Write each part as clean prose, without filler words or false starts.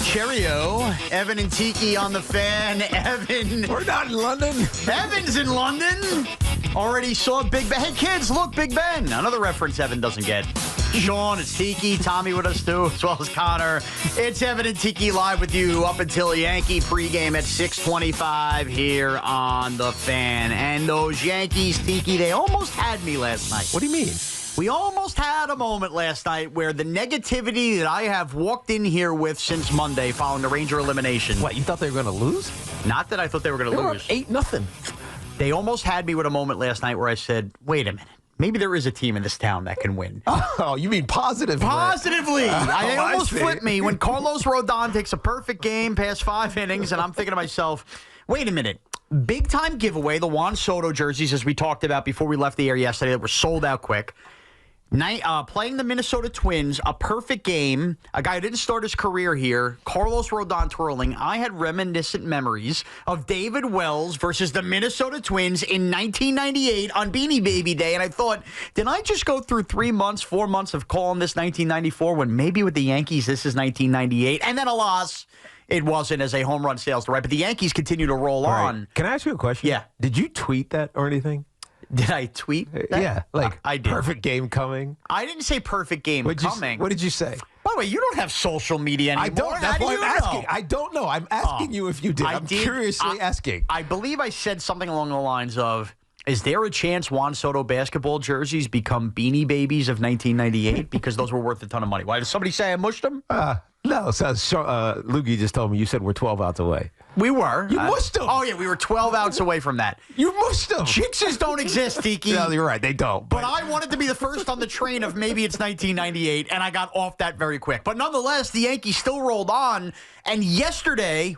Cheerio. Evan and Tiki on the fan. Evan. We're not in London. Evan's in London. Already saw Big Ben. Hey, kids, look, Big Ben. Another reference Evan doesn't get. Sean, it's Tiki. Tommy with us, too, as well as Connor. It's Evan and Tiki live with you up until Yankee pregame at 6:25 here on the fan. And those Yankees, Tiki, they almost had me last night. What do you mean? We almost had a moment last night where the negativity that I have walked in here with since Monday following the Ranger elimination. What, you thought they were going to lose? Not that I thought they were going to lose. 8-0. They almost had me with a moment last night where I said, wait a minute. Maybe there is a team in this town that can win. Oh, you mean positively? Positively. I almost see. flipped me when Carlos Rodon takes a perfect game past 5 innings, and I'm thinking to myself, wait a minute. Big-time giveaway, the Juan Soto jerseys, as we talked about before we left the air yesterday, that were sold out quick. Playing the Minnesota Twins, a perfect game, a guy who didn't start his career here, Carlos Rodon twirling. I had reminiscent memories of David Wells versus the Minnesota Twins in 1998 on Beanie Baby Day, and I thought, did I just go through 4 months of calling this 1994 when maybe with the Yankees this is 1998? And then alas, it wasn't as a home run sales right, but the Yankees continue to roll on. Right. Can I ask you a question? Yeah. Did you tweet that or anything? Did I tweet that? Yeah, like I did. Perfect game coming. I didn't say perfect game coming. What did you say? By the way, you don't have social media anymore. I don't. That's why I'm asking. I don't know. I'm asking you if you did. I'm curiously asking. I believe I said something along the lines of, is there a chance Juan Soto basketball jerseys become Beanie Babies of 1998 because those were worth a ton of money? Why, did somebody say I mushed them? No. So Loogie just told me you said we're 12 outs away. We were. You mushed them. Oh, yeah, we were 12 outs away from that. You mushed them. Jinxes don't exist, Tiki. No, you're right. They don't. But I wanted to be the first on the train of maybe it's 1998, and I got off that very quick. But nonetheless, the Yankees still rolled on. And yesterday,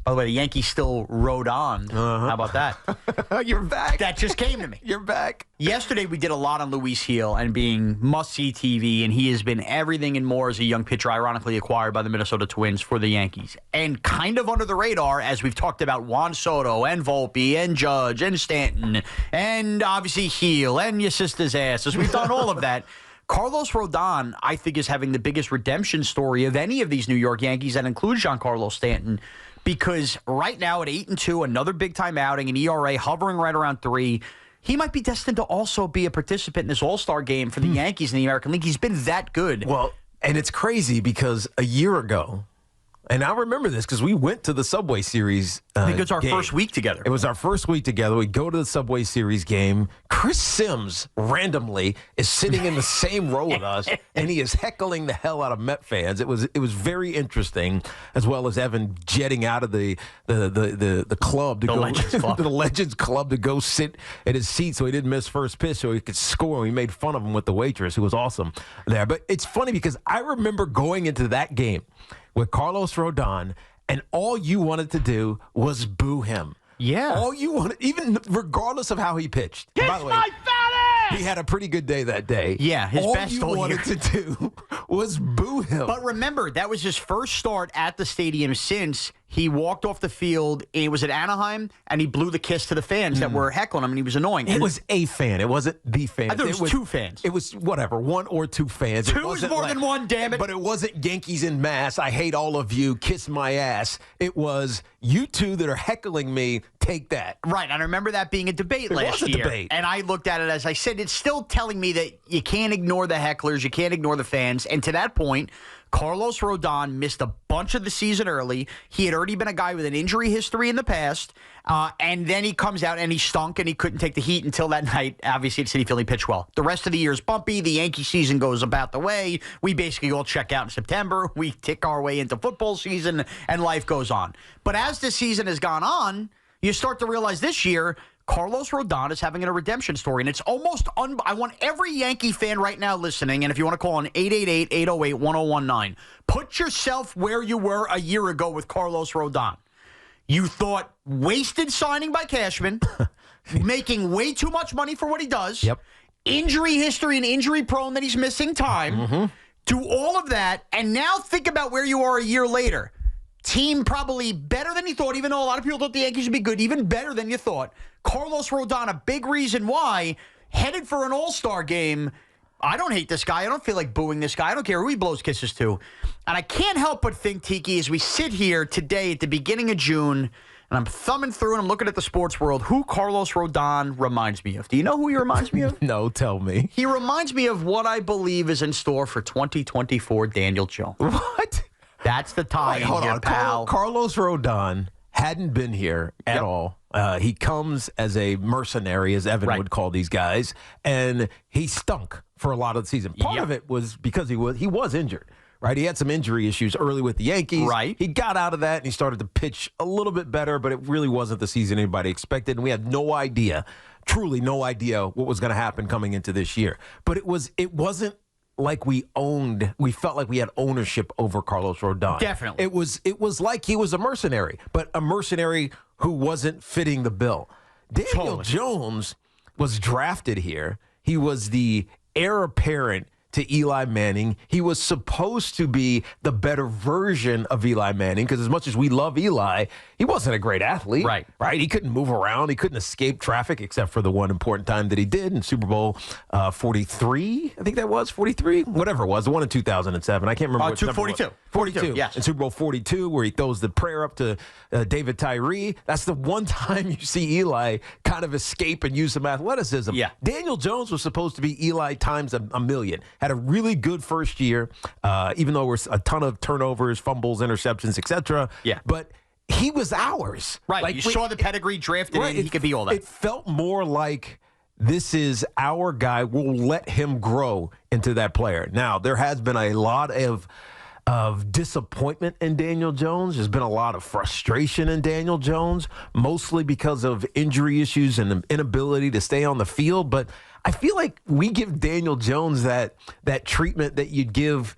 by the way, the Yankees still rode on. How about that? You're back. That just came to me. You're back. Yesterday, we did a lot on Luis Gil and being must-see TV, and he has been everything and more as a young pitcher, ironically acquired by the Minnesota Twins for the Yankees. And kind of under the radar, as we've talked about Juan Soto and Volpe and Judge and Stanton and obviously Gil and your sister's asses. We've done all of that. Carlos Rodon, I think, is having the biggest redemption story of any of these New York Yankees. That includes Giancarlo Stanton. Because right now at 8-2, another big-time outing, an ERA hovering right around 3, he might be destined to also be a participant in this All-Star game for the Yankees in the American League. He's been that good. Well, and it's crazy because a year ago, and I remember this because we went to the Subway Series I think it was our first week together. It was our first week together. We go to the Subway Series game. Chris Sims randomly is sitting in the same row with us, and he is heckling the hell out of Met fans. It was very interesting, as well as Evan jetting out of the club to go Legends Club. to the Legends Club to go sit at his seat so he didn't miss first pitch so he could score. We made fun of him with the waitress, who was awesome there. But it's funny because I remember going into that game with Carlos Rodon, and all you wanted to do was boo him. Yeah. All you wanted, even regardless of how he pitched. Kiss by the way, my fatty! he had a pretty good day that day. Yeah, his best all you wanted year. to do was boo him. But remember, that was his first start at the stadium since he walked off the field. It was at Anaheim, and he blew the kiss to the fans that were heckling him, and he was annoying. It was a fan. It wasn't the fan. I thought it was 2 fans. It was whatever, 1 or 2 fans. Two is more than one, damn it. But it wasn't Yankees en masse. I hate all of you. Kiss my ass. It was you two that are heckling me. Take that. Right, and I remember that being a debate last was a year. debate. And I looked at it as I said, it's still telling me that you can't ignore the hecklers, you can't ignore the fans. And to that point, Carlos Rodon missed a bunch of the season early. He had already been a guy with an injury history in the past. And then he comes out and he stunk and he couldn't take the heat until that night. Obviously, at Citi Field, he pitched well. The rest of the year is bumpy. The Yankee season goes about the way. We basically all check out in September. We tick our way into football season and life goes on. But as the season has gone on, you start to realize this year, Carlos Rodon is having a redemption story, and it's almost I want every Yankee fan right now listening, and if you want to call on 888-808-1019, put yourself where you were a year ago with Carlos Rodon. You thought wasted signing by Cashman, making way too much money for what he does, injury history and injury prone that he's missing time, do all of that, and now think about where you are a year later. Team probably better than you thought, even though a lot of people thought the Yankees would be good, even better than you thought. Carlos Rodon, a big reason why, headed for an all-star game. I don't hate this guy. I don't feel like booing this guy. I don't care who he blows kisses to. And I can't help but think, Tiki, as we sit here today at the beginning of June, and I'm thumbing through and I'm looking at the sports world, who Carlos Rodon reminds me of. Do you know who he reminds me of? No, tell me. He reminds me of what I believe is in store for 2024 Daniel Jones. What? That's the tie Hold here, on. pal. Carlos Rodon hadn't been here at all. He comes as a mercenary, as Evan would call these guys, and he stunk for a lot of the season. Part of it was because he was injured, right? He had some injury issues early with the Yankees. Right. He got out of that, and he started to pitch a little bit better, but it really wasn't the season anybody expected, and we had no idea, truly no idea what was going to happen coming into this year. But it wasn't like we felt like we had ownership over Carlos Rodon. Definitely. It was like he was a mercenary, but a mercenary who wasn't fitting the bill. Daniel Jones was drafted here. He was the heir apparent to Eli Manning. He was supposed to be the better version of Eli Manning because as much as we love Eli, he wasn't a great athlete. Right. He couldn't move around. He couldn't escape traffic except for the one important time that he did in Super Bowl 43. I think that was 43, whatever it was, the one in 2007. I can't remember. 242. 42. Yes. In Super Bowl 42, where he throws the prayer up to David Tyree. That's the one time you see Eli kind of escape and use some athleticism. Yeah. Daniel Jones was supposed to be Eli times a million. Had a really good first year, even though there was a ton of turnovers, fumbles, interceptions, etc. Yeah. But he was ours. Right. Like, you saw the pedigree drafted in. He could be all that. It felt more like this is our guy. We'll let him grow into that player. Now, there has been a lot of disappointment in Daniel Jones. There's been a lot of frustration in Daniel Jones, mostly because of injury issues and the inability to stay on the field. But I feel like we give Daniel Jones that treatment that you'd give,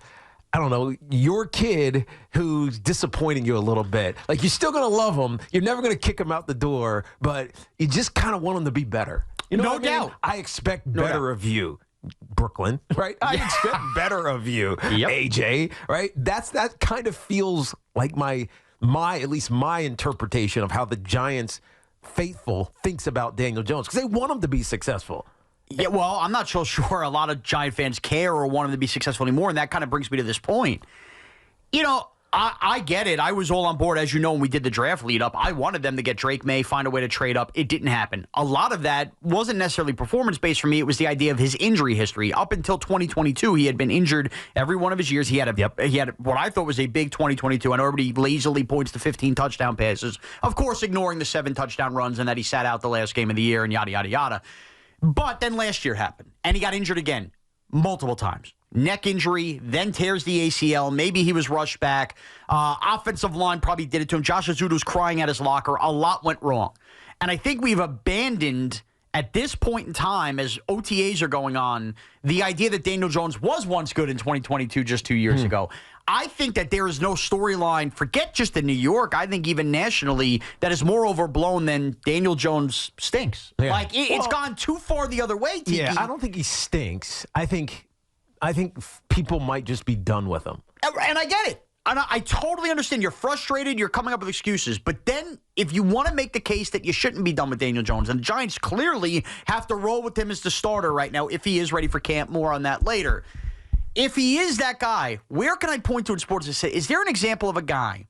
I don't know, your kid who's disappointing you a little bit. Like, you're still going to love him. You're never going to kick him out the door, but you just kind of want him to be better. You know what I mean? doubt. I expect better of you. Brooklyn, right? I expect better of you, AJ, right? That kind of feels like my at least my interpretation of how the Giants faithful thinks about Daniel Jones because they want him to be successful. Yeah, well, I'm not so sure a lot of Giant fans care or want him to be successful anymore, and that kind of brings me to this point. You know, I get it. I was all on board, as you know, when we did the draft lead-up. I wanted them to get Drake May, find a way to trade up. It didn't happen. A lot of that wasn't necessarily performance-based for me. It was the idea of his injury history. Up until 2022, he had been injured every one of his years. He had what I thought was a big 2022. I know everybody lazily points to 15 touchdown passes, of course ignoring the 7 touchdown runs and that he sat out the last game of the year and yada, yada, yada. But then last year happened, and he got injured again multiple times. Neck injury, then tears the ACL. Maybe he was rushed back. Offensive line probably did it to him. Josh Azuda was crying at his locker. A lot went wrong. And I think we've abandoned, at this point in time, as OTAs are going on, the idea that Daniel Jones was once good in 2022, just 2 years ago. I think that there is no storyline, forget just in New York, I think even nationally, that is more overblown than Daniel Jones stinks. Yeah. Like, it's gone too far the other way, Tiki. Yeah, I don't think he stinks. I think people might just be done with him. And I get it. And I totally understand. You're frustrated. You're coming up with excuses. But then if you want to make the case that you shouldn't be done with Daniel Jones, and the Giants clearly have to roll with him as the starter right now if he is ready for camp, more on that later. If he is that guy, where can I point to in sports and say, is there an example of a guy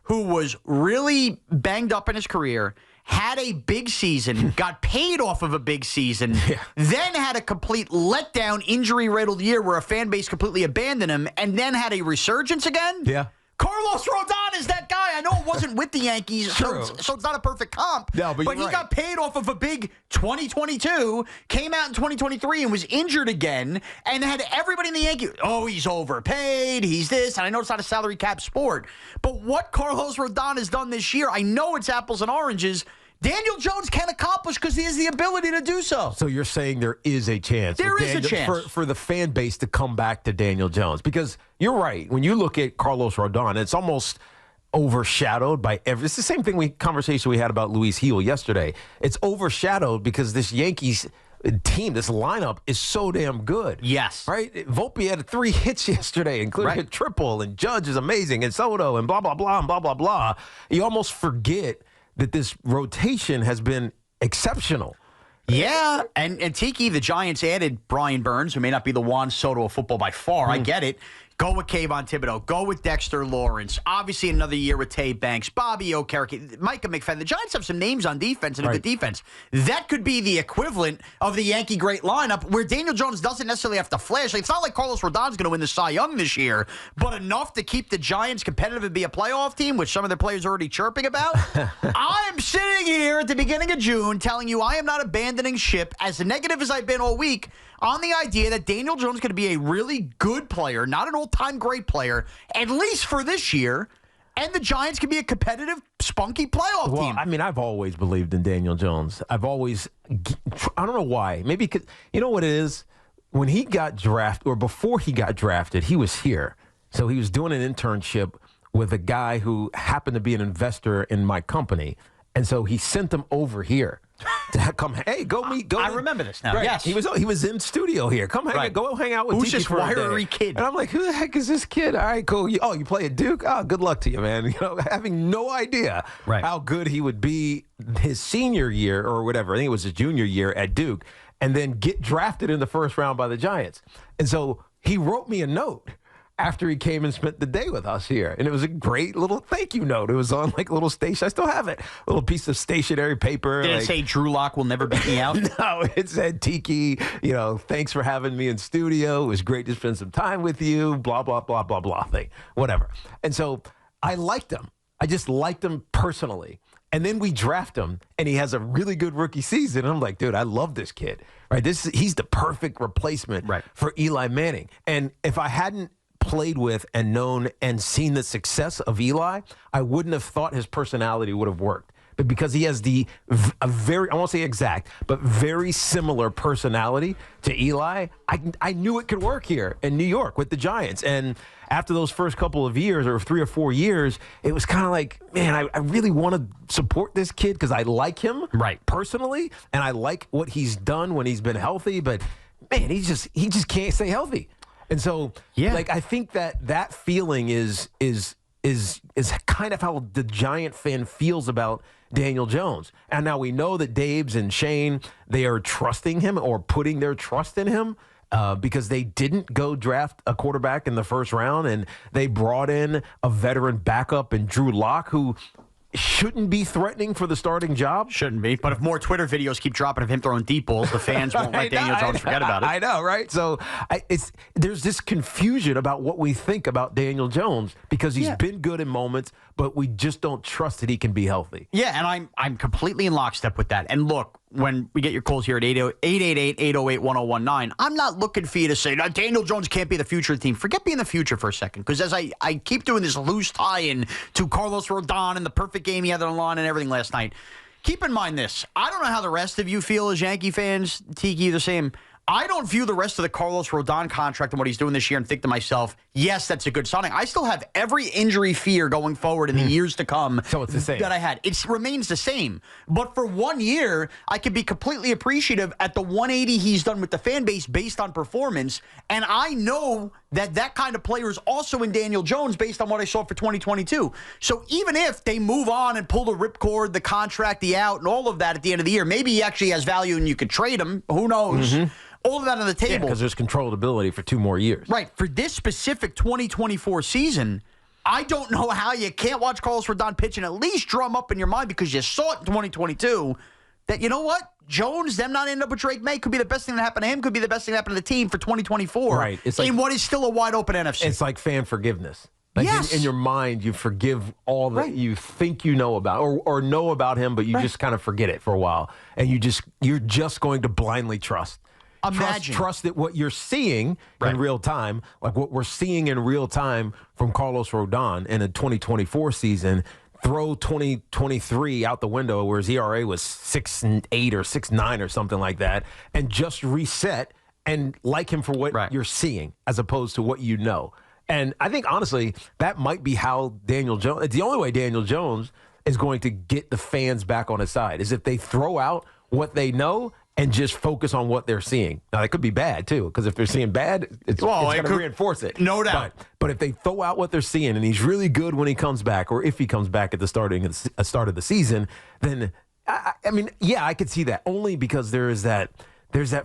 who was really banged up in his career, had a big season, got paid off of a big season, then had a complete letdown, injury-riddled year where a fan base completely abandoned him, and then had a resurgence again? Yeah. Carlos Rodon is that guy. I know it wasn't with the Yankees, so it's not a perfect comp. No, but he got paid off of a big 2022, came out in 2023 and was injured again, and had everybody in the Yankees, he's overpaid, he's this, and I know it's not a salary cap sport. But what Carlos Rodon has done this year, I know it's apples and oranges, Daniel Jones can accomplish because he has the ability to do so. So you're saying there is a chance. There is a chance. For the fan base to come back to Daniel Jones. Because you're right. When you look at Carlos Rodon, it's almost overshadowed by it's the same conversation we had about Luis Heel yesterday. It's overshadowed because this Yankees team, this lineup is so damn good. Yes. Right? Volpe had 3 hits yesterday, including a triple, and Judge is amazing, and Soto, and blah, blah, blah, and blah, blah, blah. You almost forget that this rotation has been exceptional. Yeah, and Tiki, the Giants added Brian Burns, who may not be the Juan Soto of football by far. I get it. Go with Kayvon Thibodeau. Go with Dexter Lawrence. Obviously, another year with Tay Banks, Bobby Okereke, Micah McFadden. The Giants have some names on defense and a good defense. That could be the equivalent of the Yankee great lineup where Daniel Jones doesn't necessarily have to flash. Like, it's not like Carlos Rodon's going to win the Cy Young this year, but enough to keep the Giants competitive and be a playoff team, which some of their players are already chirping about. I am sitting here at the beginning of June telling you I am not abandoning ship, as negative as I've been all week, on the idea that Daniel Jones is going to be a really good player, not an all-time great player, at least for this year, and the Giants can be a competitive, spunky playoff team. I mean, I've always believed in Daniel Jones. I don't know why. Maybe because, you know what it is? When he got drafted, or before he got drafted, he was here. So he was doing an internship with a guy who happened to be an investor in my company. And so he sent him over here to come. Hey, go meet. I remember this now. Right. Yes, he was in studio here. Come go hang out with Who's Tiki this for a day. wiry kid? And I'm like, who the heck is this kid? All right, cool. You play at Duke? Oh, good luck to you, man. You know, having no idea how good he would be his senior year or whatever. I think it was his junior year at Duke, and then get drafted in the first round by the Giants. And so he wrote me a note after he came and spent the day with us here. And it was a great little thank you note. It was on like a little station. I still have it. A little piece of stationery paper. Did it say Drew Lock will never beat me out? No, it said, Tiki, thanks for having me in studio. It was great to spend some time with you. Blah, blah, blah, blah, blah thing. Whatever. And so I liked him. I just liked him personally. And then we draft him, and he has a really good rookie season. And I'm like, dude, I love this kid. Right? He's the perfect replacement for Eli Manning. And if I hadn't played with and known and seen the success of Eli, I wouldn't have thought his personality would have worked. But because he has a very, I won't say exact, but very similar personality to Eli, I knew it could work here in New York with the Giants. And after those first couple of years, or 3 or 4 years, it was kind of like, man, I really want to support this kid because I like him personally, and I like what he's done when he's been healthy. But man, he just can't stay healthy. And so, I think that feeling is kind of how the Giant fan feels about Daniel Jones. And now we know that Daves and Shane, they are trusting him or putting their trust in him because they didn't go draft a quarterback in the first round, and they brought in a veteran backup in Drew Lock, who shouldn't be threatening for the starting job. Shouldn't be. But if more Twitter videos keep dropping of him throwing deep balls, the fans won't let Daniel Jones forget about it. I know, right? So there's this confusion about what we think about Daniel Jones because he's been good in moments, but we just don't trust that he can be healthy. Yeah, and I'm completely in lockstep with that. And look, when we get your calls here at 888-808-1019, I'm not looking for you to say, Daniel Jones can't be the future of the team. Forget being the future for a second, because as I keep doing this loose tie-in to Carlos Rodon and the perfect game he had on the line and everything last night, keep in mind this. I don't know how the rest of you feel as Yankee fans, Tiki, the same. I don't view the rest of the Carlos Rodon contract and what he's doing this year and think to myself, yes, that's a good signing. I still have every injury fear going forward in the years to come so it's the same. That I had. It remains the same. But for 1 year, I could be completely appreciative at the 180 he's done with the fan base based on performance. And I know that kind of player is also in Daniel Jones based on what I saw for 2022. So even if they move on and pull the ripcord, the contract, the out, and all of that at the end of the year, maybe he actually has value and you could trade him. Who knows? All of that on the table. Because there's controllability for 2 more years. Right. For this specific 2024 season, I don't know how you can't watch Carlos Rodon pitch and at least drum up in your mind, because you saw it in 2022, that, you know what? Jones, them not ending up with Drake May, could be the best thing that happened to him, could be the best thing that happened to the team for 2024. Right. It's like, in what is still a wide open NFC. It's like fan forgiveness. Like yes. In your mind, you forgive all that you think you know about or know about him, but you just kind of forget it for a while. And you're just going to blindly trust. Trust that what you're seeing in real time, like what we're seeing in real time from Carlos Rodon in a 2024 season, throw 2023 out the window where his ERA was 6.8 or 6.9 or something like that, and just reset and like him for what you're seeing as opposed to what you know. And I think, honestly, that might be how Daniel Jones – it's the only way Daniel Jones is going to get the fans back on his side is if they throw out what they know and just focus on what they're seeing. Now, that could be bad, too, because if they're seeing bad, it's going to reinforce it. No doubt. But if they throw out what they're seeing and he's really good when he comes back, or if he comes back at the start of the season, then I mean, yeah, I could see that only because there's that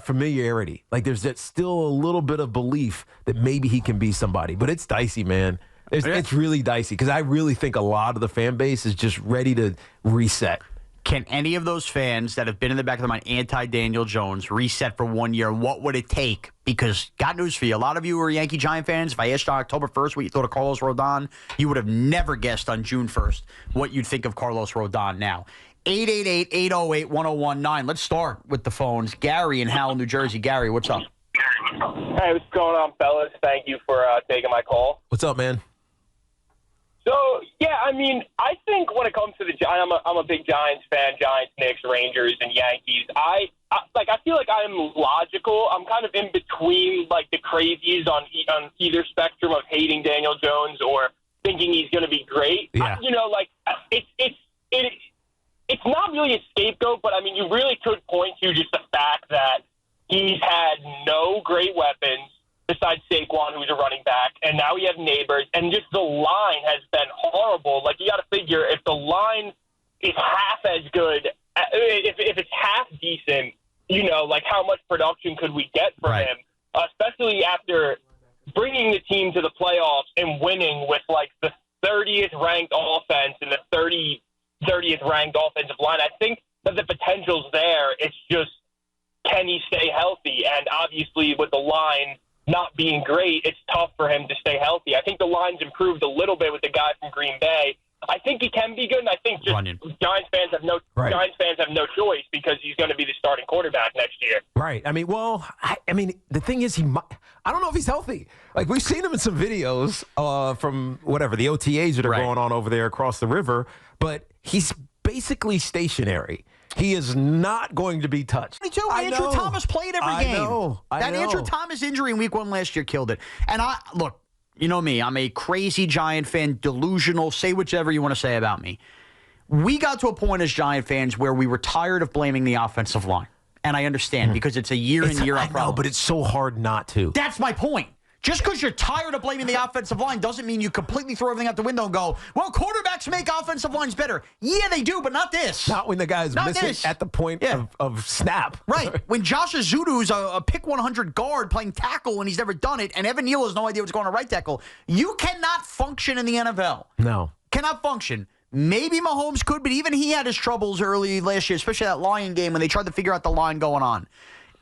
familiarity. Like there's that still a little bit of belief that maybe he can be somebody. But it's dicey, man. It's really dicey because I really think a lot of the fan base is just ready to reset. Can any of those fans that have been in the back of their mind anti-Daniel Jones reset for 1 year? What would it take? Because, got news for you, a lot of you who are Yankee Giant fans, if I asked you on October 1st what you thought of Carlos Rodon, you would have never guessed on June 1st what you'd think of Carlos Rodon now. 888-808-1019. Let's start with the phones. Gary in Howell, New Jersey. Gary, what's up? Hey, what's going on, fellas? Thank you for taking my call. What's up, man? So, yeah, I mean, I think when it comes to the Giants, I'm a big Giants fan, Giants, Knicks, Rangers, and Yankees. I feel like I'm logical. I'm kind of in between, like, the crazies on either spectrum of hating Daniel Jones or thinking he's going to be great. Yeah. It's not really a scapegoat, but, I mean, you really could point to just the fact that he's had no great weapons besides Saquon, who's a running back, and now he has Neighbors, and just the line has been horrible. Like, you got to figure, if the line is half as good, if it's half decent, like, how much production could we get from him, especially after bringing the team to the playoffs and winning with, like, the 30th ranked offense and the 30th ranked offensive line. I think that the potential's there. It's just, can he stay healthy? And obviously, with the line not being great, it's tough for him to stay healthy. I think the line's improved a little bit with the guy from Green Bay. I think he can be good, and I think just Giants fans have no choice because he's going to be the starting quarterback next year. Right. I mean, the thing is, I don't know if he's healthy. Like, we've seen him in some videos from whatever, the OTAs that are going on over there across the river, but he's basically stationary. He is not going to be touched. Andrew Thomas played every game. I know. Andrew Thomas injury in week 1 last year killed it. And look, you know me, I'm a crazy Giant fan, delusional, say whichever you want to say about me. We got to a point as Giant fans where we were tired of blaming the offensive line. And I understand because it's a year in, year out problem. I know, but it's so hard not to. That's my point. Just because you're tired of blaming the offensive line doesn't mean you completely throw everything out the window and go, well, quarterbacks make offensive lines better. Yeah, they do, but not this. Not when the guy's missing at the point of snap. Right. When Josh Azudu's a pick 100 guard playing tackle and he's never done it, and Evan Neal has no idea what's going on right tackle, you cannot function in the NFL. No. Cannot function. Maybe Mahomes could, but even he had his troubles early last year, especially that Lion game when they tried to figure out the line going on.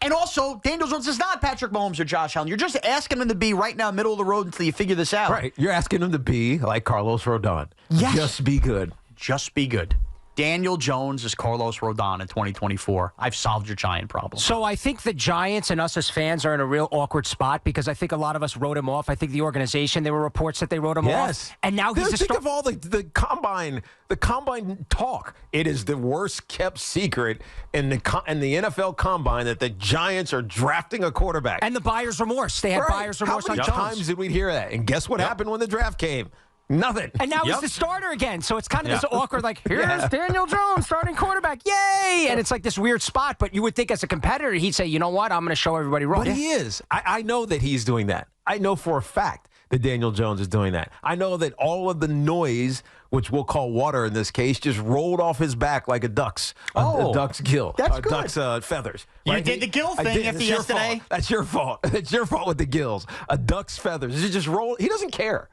And also, Daniel Jones is not Patrick Mahomes or Josh Allen. You're just asking him to be right now middle of the road until you figure this out. Right. You're asking him to be like Carlos Rodon. Yes. Just be good. Just be good. Daniel Jones is Carlos Rodon in 2024. I've solved your Giant problem. So I think the Giants and us as fans are in a real awkward spot because I think a lot of us wrote him off. I think the organization, there were reports that they wrote him off. And now he's think of all the combine talk. It is the worst kept secret in the NFL combine that the Giants are drafting a quarterback. And the buyer's remorse. They had buyer's remorse on Jones. How many times did we hear that? And guess what happened when the draft came? Nothing. And now he's the starter again. So it's kind of this awkward, like, here's Daniel Jones, starting quarterback. Yay! And it's like this weird spot. But you would think as a competitor, he'd say, you know what? I'm going to show everybody wrong. But he is. I know that he's doing that. I know for a fact that Daniel Jones is doing that. I know that all of the noise, which we'll call water in this case, just rolled off his back like a duck's gill. That's good. Duck's feathers. You did the gill thing after yesterday. That's your fault. That's your fault with the gills. A duck's feathers. It just roll. He doesn't care.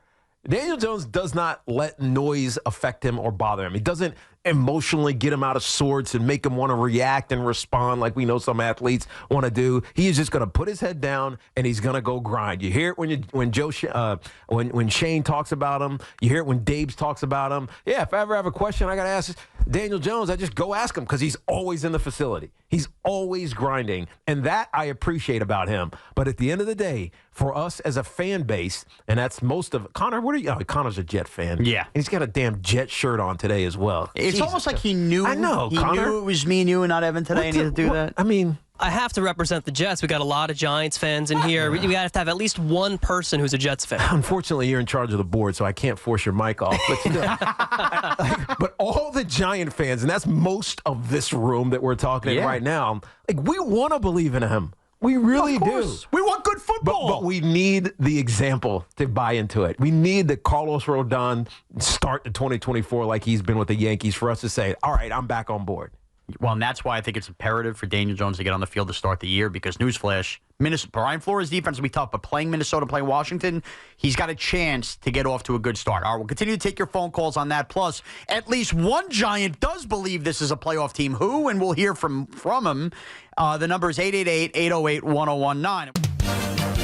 Daniel Jones does not let noise affect him or bother him. He doesn't emotionally get him out of sorts and make him want to react and respond like we know some athletes want to do. He is just going to put his head down and he's going to go grind. You hear it when Shane talks about him. You hear it when Dabes talks about him. Yeah, if I ever have a question, I got to ask Daniel Jones. I just go ask him because he's always in the facility. He's always grinding, and that I appreciate about him. But at the end of the day, for us as a fan base, and that's most of Connor. What are you? Oh, Connor's a Jet fan. Yeah, he's got a damn Jet shirt on today as well. It's almost like he knew. I know. He Connor, knew it was me and you and not Evan today, and he had to do that. I mean, I have to represent the Jets. We got a lot of Giants fans in here. We have to have at least one person who's a Jets fan. Unfortunately, you're in charge of the board, so I can't force your mic off. But still, but all the Giant fans, and that's most of this room that we're talking in right now. Like, we want to believe in him. We really do. We want good football. But we need the example to buy into it. We need the Carlos Rodon start to 2024 like he's been with the Yankees for us to say, all right, I'm back on board. Well, and that's why I think it's imperative for Daniel Jones to get on the field to start the year because, newsflash, Brian Flores' defense will be tough, but playing Minnesota, playing Washington, he's got a chance to get off to a good start. All right, we'll continue to take your phone calls on that. Plus, at least one Giant does believe this is a playoff team. Who? And we'll hear from him. The number is 888-808-1019.